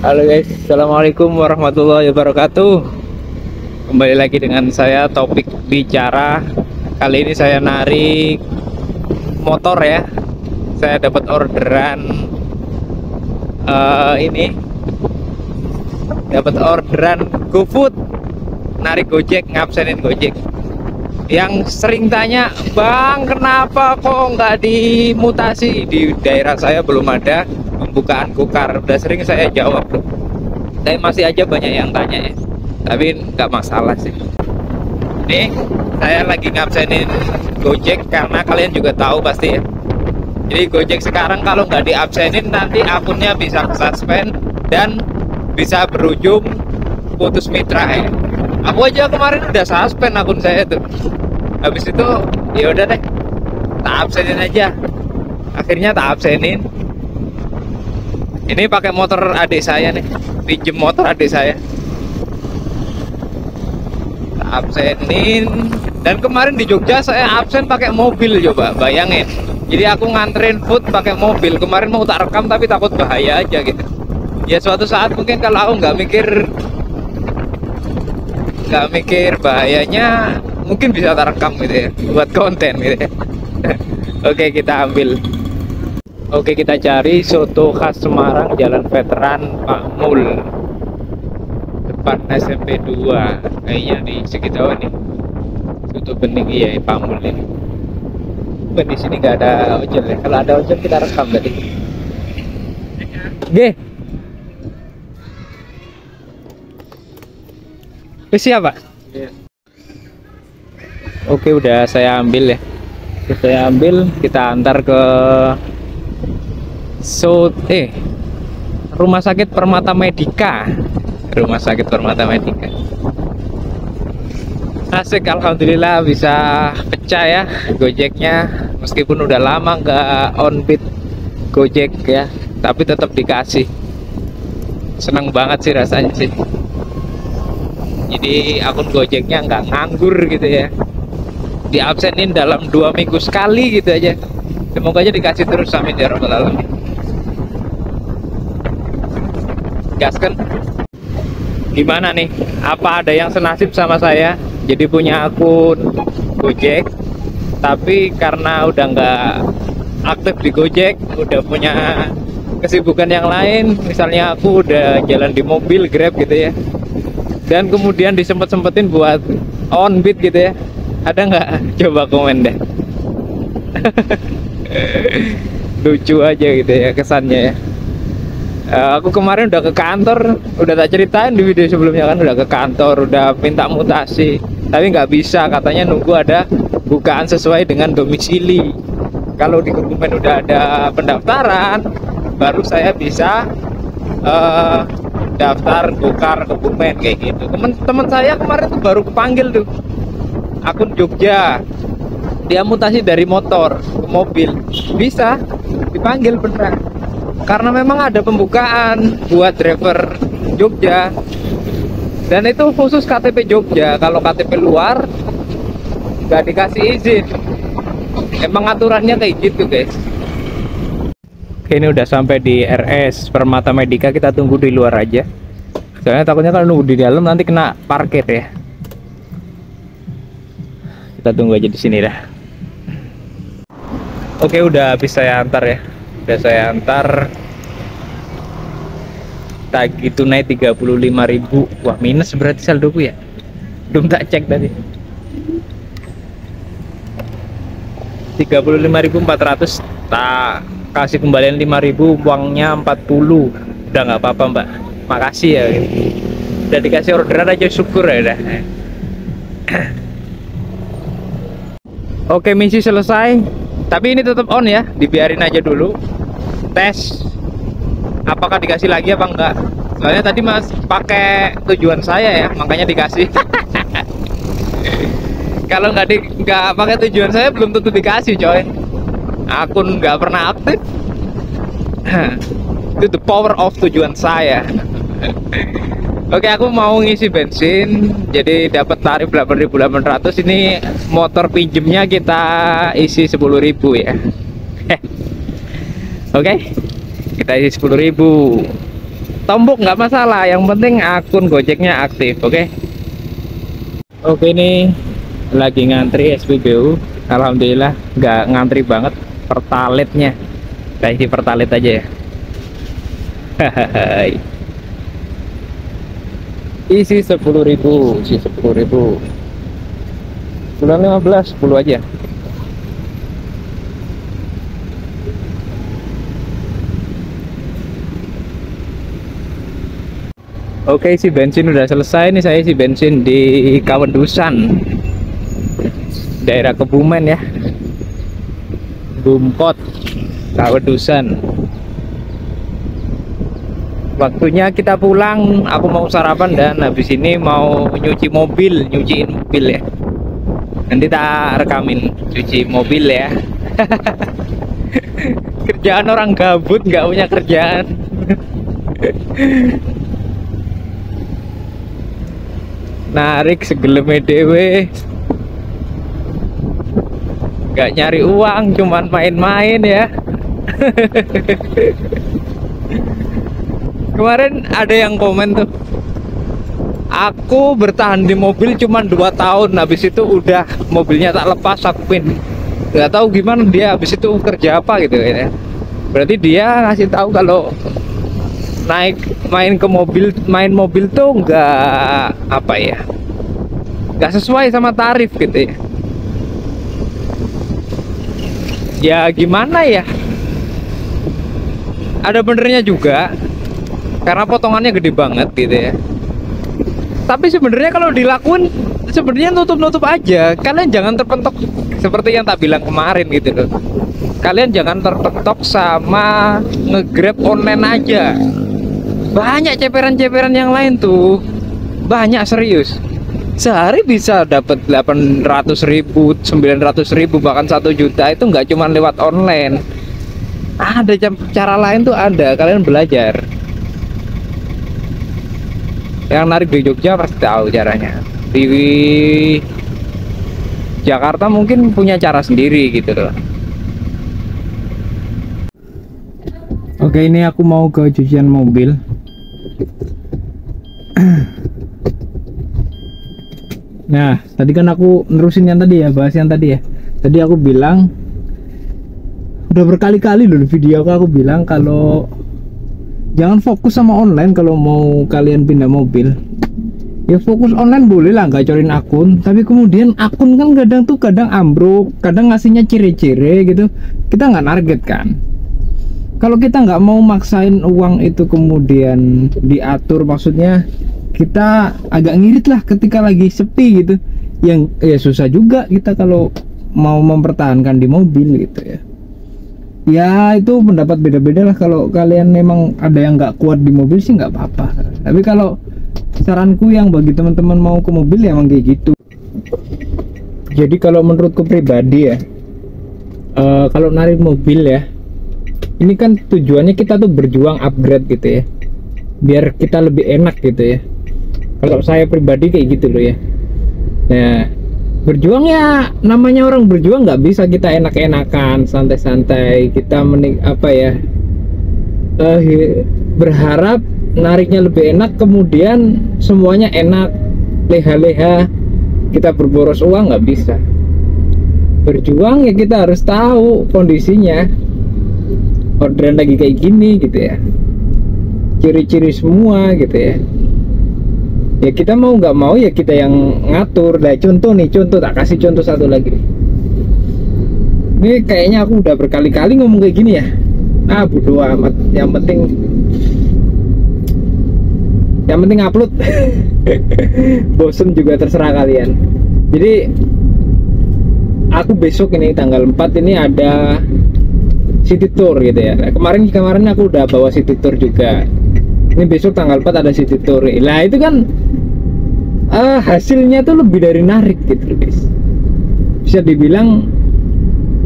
Halo guys, assalamualaikum warahmatullahi wabarakatuh. Kembali lagi dengan saya, topik bicara. Kali ini saya narik motor ya. Saya dapat orderan dapat orderan GoFood, narik Gojek, ngabsenin Gojek. Yang sering tanya, bang, kenapa kok nggak dimutasi? Di daerah saya belum ada pembukaan Gokar. Udah sering saya jawab tuh, tapi masih aja banyak yang tanya ya. Tapi nggak masalah sih. Nih, saya lagi ngabsenin Gojek karena kalian juga tahu pasti ya. Jadi Gojek sekarang kalau nggak diabsenin nanti akunnya bisa suspend dan bisa berujung putus mitra ya. Aku aja kemarin udah suspend akun saya tuh. Habis itu ya udah deh, tak absenin aja. Akhirnya tak absenin. Ini pakai motor adik saya nih, pinjem motor adik saya. Tak absenin. Dan kemarin di Jogja saya absen pakai mobil, coba bayangin. Jadi aku nganterin food pakai mobil. Kemarin mau tak rekam tapi takut bahaya aja gitu. Ya suatu saat mungkin kalau aku nggak mikir bahayanya, mungkin bisa terekam gitu ya, buat konten gitu ya. Oke, kita ambil. Oke, kita cari soto khas Semarang, Jalan Veteran Pak Mul, depan SMP 2 kayaknya di sekitar nih. Soto bening, iya Pak Mul ini. Ben di sini nggak ada ojol ya. Kalau ada ojol kita rekam tadi. Oke. Siapa? Iya. Oke, udah saya ambil ya. Saya ambil, kita antar ke Rumah Sakit Permata Medika. Rumah Sakit Permata Medika. Asik, alhamdulillah bisa pecah ya Gojeknya. Meskipun udah lama nggak on beat Gojek ya, tapi tetap dikasih. Seneng banget sih rasanya sih. Jadi akun Gojeknya nggak nganggur gitu ya, diabsenin dalam 2 minggu sekali gitu aja. Semoga aja dikasih terus, amin ya rabbal alamin. Gaskan. Gimana nih, apa ada yang senasib sama saya jadi punya akun Gojek, tapi karena udah nggak aktif di Gojek, udah punya kesibukan yang lain, misalnya aku udah jalan di mobil Grab gitu ya, dan kemudian disempet-sempetin buat on beat gitu ya, ada nggak? Coba komen deh. Lucu aja gitu ya kesannya ya. Aku kemarin udah ke kantor, udah tak ceritain di video sebelumnya kan, udah ke kantor, udah minta mutasi, tapi nggak bisa, katanya nunggu ada bukaan sesuai dengan domisili. Kalau di Kebumen udah ada pendaftaran, baru saya bisa daftar Gokar Kebumen kayak gitu. Temen saya kemarin tuh baru kepanggil tuh, akun Jogja, dia mutasi dari motor ke mobil, bisa dipanggil beneran karena memang ada pembukaan buat driver Jogja, dan itu khusus KTP Jogja. Kalau KTP luar nggak dikasih izin, emang aturannya kayak gitu guys. Oke, ini udah sampai di RS Permata Medika, kita tunggu di luar aja. Soalnya takutnya kalau nunggu di dalam nanti kena parkir ya. Kita tunggu aja di sini dah. Oke, udah habis saya antar ya. Udah saya antar. Tagih tunai 35.000. Wah, minus berarti saldoku ya. Belum tak cek tadi. 35.400, tak kasih kembalian 5.000, uangnya 40. Udah nggak apa-apa mbak, makasih ya. Udah dikasih orderan aja syukur ya udah. Oke, misi selesai, tapi ini tetap on ya, dibiarin aja dulu tes apakah dikasih lagi apa enggak. Soalnya tadi mas pakai tujuan saya ya, makanya dikasih. Kalau nggak pakai tujuan saya belum tentu dikasih coy. Akun nggak pernah aktif. Itu the power of tujuan saya. Oke, aku mau ngisi bensin, jadi dapat tarif 8.800. Ini motor pinjemnya kita isi 10.000 ya. Oke, kita isi 10.000. tombok nggak masalah, yang penting akun Gojeknya aktif. Oke. Oke, ini lagi ngantri SPBU. Alhamdulillah nggak ngantri banget. Pertaletnya kayak di pertalet aja ya. Isi 10.000, isi 10.000. Bulan 15, 10 aja. Oke, isi bensin udah selesai nih. Saya isi bensin di Kawedusan, daerah Kebumen ya, Bumpot, Kawedusan. Waktunya kita pulang. Aku mau sarapan dan habis ini mau nyuciin mobil ya. Nanti tak rekamin cuci mobil ya. Kerjaan orang gabut, nggak punya kerjaan. Narik segeleme dewe, nggak nyari uang, cuman main-main ya. Kemarin ada yang komen tuh, aku bertahan di mobil cuman 2 tahun, habis itu udah mobilnya tak lepas, aku pin. Nggak tahu gimana dia habis itu kerja apa gitu ya. Berarti dia ngasih tahu kalau main mobil tuh nggak apa ya, nggak sesuai sama tarif gitu ya. Ya gimana ya, ada benernya juga karena potongannya gede banget gitu ya. Tapi sebenarnya kalau dilakuin sebenarnya nutup aja. Kalian jangan terpentok seperti yang tak bilang kemarin gitu loh. Kalian jangan terpentok sama nge-grab online aja. Banyak ceperan-ceperan yang lain tuh, banyak serius. Sehari bisa dapat 800.000, 900.000, bahkan 1 juta. Itu nggak cuma lewat online. Ada cara lain tuh ada. Kalian belajar. Yang narik di Jogja pasti tahu caranya. Di Jakarta mungkin punya cara sendiri gitu loh. Oke, ini aku mau ke cucian mobil. Nah, tadi kan aku nerusin yang tadi ya, bahas yang tadi ya. Tadi aku bilang, udah berkali-kali loh di video aku bilang kalau jangan fokus sama online kalau mau kalian pindah mobil. Ya fokus online boleh lah, nggak corin akun. Tapi kemudian akun kan kadang ambruk, kadang ngasihnya cire-cire gitu. Kita nggak target kan. Kalau kita nggak mau maksain uang itu kemudian diatur, maksudnya kita agak ngirit lah ketika lagi sepi gitu. Yang ya susah juga kita kalau mau mempertahankan di mobil gitu ya. Ya itu pendapat beda-beda lah. Kalau kalian memang ada yang nggak kuat di mobil sih nggak apa-apa. Tapi kalau saranku yang bagi teman-teman mau ke mobil ya emang kayak gitu. Jadi kalau menurutku pribadi ya, kalau narik mobil ya, ini kan tujuannya kita tuh berjuang upgrade gitu ya, biar kita lebih enak gitu ya. Kalau saya pribadi kayak gitu loh ya. Nah, berjuang ya, namanya orang berjuang nggak bisa kita enak-enakan, santai-santai. Kita berharap nariknya lebih enak, kemudian semuanya enak, leha-leha, kita berboros uang, nggak bisa. Berjuang ya kita harus tahu kondisinya. Orderan lagi kayak gini gitu ya, ciri-ciri semua gitu ya. Ya kita mau nggak mau ya kita yang ngatur. Nah contoh tak kasih contoh satu lagi. Ini kayaknya aku udah berkali-kali ngomong kayak gini ya. Bodo amat, yang penting upload. Bosen juga terserah kalian. Jadi aku besok ini tanggal 4 ini ada city tour gitu ya. Kemarin aku udah bawa city tour juga. Ini besok tanggal 4 ada city tour. Lah itu kan hasilnya tuh lebih dari narik gitu guys. Bisa dibilang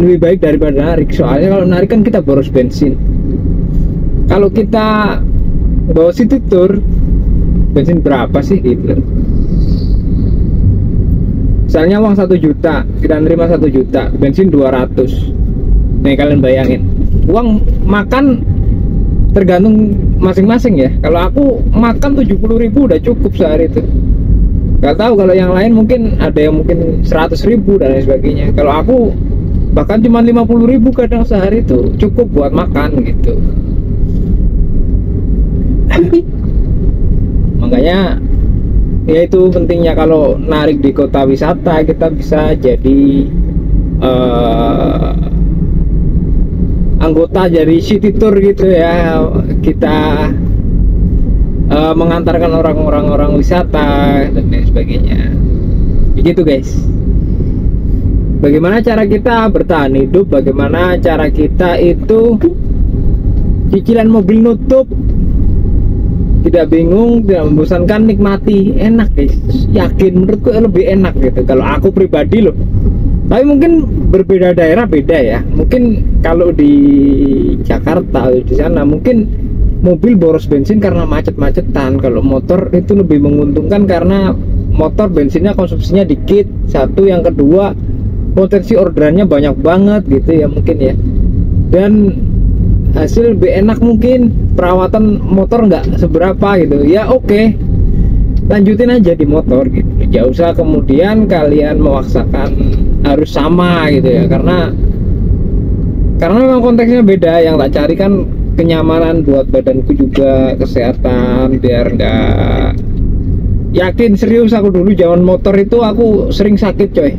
lebih baik daripada narik. Soalnya kalau narik kan kita boros bensin. Kalau kita bawa city tour, bensin berapa sih gitu. Misalnya uang 1 juta, kita nerima 1 juta, bensin 200. Nih kalian bayangin, uang makan tergantung masing-masing ya. Kalau aku makan 70.000 udah cukup sehari itu. Gak tahu kalau yang lain, mungkin ada yang mungkin 100.000 dan lain sebagainya. Kalau aku bahkan cuma 50.000 kadang sehari itu cukup buat makan gitu. Makanya ya itu pentingnya kalau narik di kota wisata, kita bisa jadi anggota dari city tour gitu ya. Kita mengantarkan orang wisata dan lain sebagainya. Begitu guys. Bagaimana cara kita bertahan hidup, bagaimana cara kita itu cicilan mobil nutup, tidak bingung, tidak membosankan, nikmati, enak guys. Yakin, menurutku lebih enak gitu kalau aku pribadi loh. Tapi mungkin berbeda daerah beda ya. Mungkin kalau di Jakarta di sana mungkin mobil boros bensin karena macet-macetan. Kalau motor itu lebih menguntungkan karena motor bensinnya konsumsinya dikit. Satu, yang kedua potensi orderannya banyak banget gitu ya mungkin ya. Dan hasil lebih enak, mungkin perawatan motor nggak seberapa gitu ya. Oke, lanjutin aja di motor gitu, nggak usah kemudian kalian memaksakan harus sama gitu ya, karena memang konteksnya beda. Yang tak cari kan kenyamanan buat badanku juga, kesehatan, biar nggak, yakin serius aku dulu zaman motor itu aku sering sakit coy,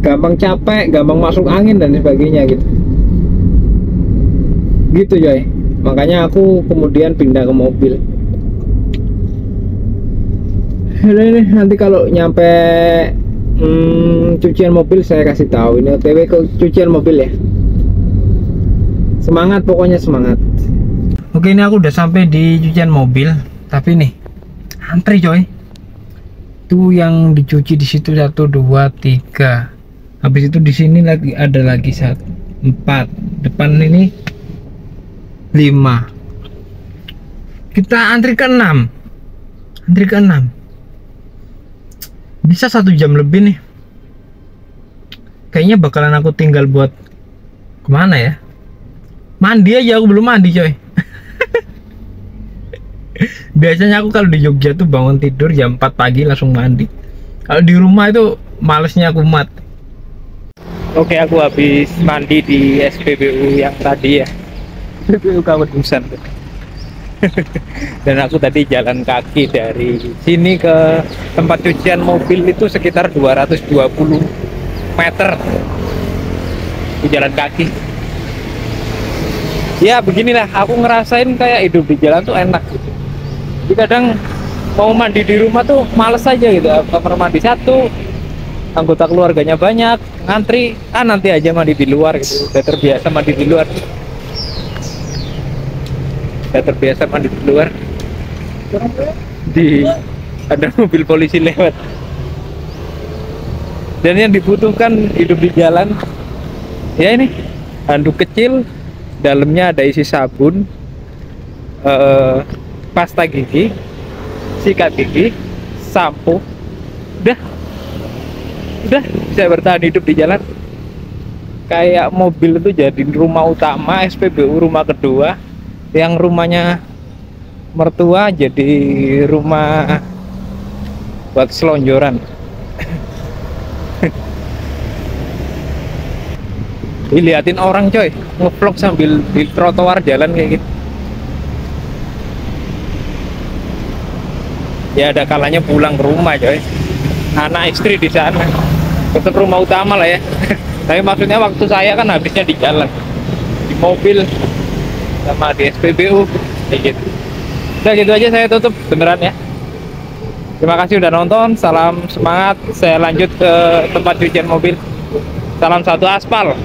gampang capek, gampang masuk angin dan sebagainya gitu coy. Makanya aku kemudian pindah ke mobil. Ini nanti kalau nyampe cucian mobil saya kasih tahu. Ini OTW ke cucian mobil ya. Semangat, pokoknya semangat. Oke, ini aku udah sampai di cucian mobil, tapi nih antri coy. Itu yang dicuci di situ 1, 2, 3. Habis itu di sini lagi ada lagi 1, 4. Depan ini 5. Kita antri ke 6. Antri ke 6. Bisa 1 jam lebih nih. Kayaknya bakalan aku tinggal buat kemana ya? Mandi aja, aku belum mandi coy. Biasanya aku kalau di Jogja tuh bangun tidur jam 4 pagi langsung mandi. Kalau di rumah itu malesnya aku mat. Oke, aku habis mandi di SPBU yang tadi ya. SPBU Kawedusan. Dan aku tadi jalan kaki dari sini ke tempat cucian mobil itu sekitar 220 meter. Aku jalan kaki. Ya beginilah, aku ngerasain kayak hidup di jalan tuh enak gitu. Jadi kadang mau mandi di rumah tuh males aja gitu. Kamar mandi 1, anggota keluarganya banyak, ngantri, nanti aja mandi di luar gitu. Udah terbiasa mandi di luar. Ada mobil polisi lewat. Dan yang dibutuhkan hidup di jalan ya ini, handuk kecil, dalamnya ada isi sabun, pasta gigi, sikat gigi, sampo. Udah bisa bertahan hidup di jalan. Kayak mobil itu jadi rumah utama, SPBU rumah kedua, yang rumahnya mertua jadi rumah buat selonjoran. Diliatin orang coy, ngevlog sambil di trotoar jalan kayak gitu. Ya ada kalanya pulang ke rumah coy, anak istri di sana, tetap rumah utama lah ya. Tapi maksudnya waktu saya kan habisnya di jalan, di mobil sama di SPBU kayak gitu. Udah gitu aja, saya tutup beneran ya. Terima kasih udah nonton, salam semangat. Saya lanjut ke tempat cucian mobil. Salam satu aspal.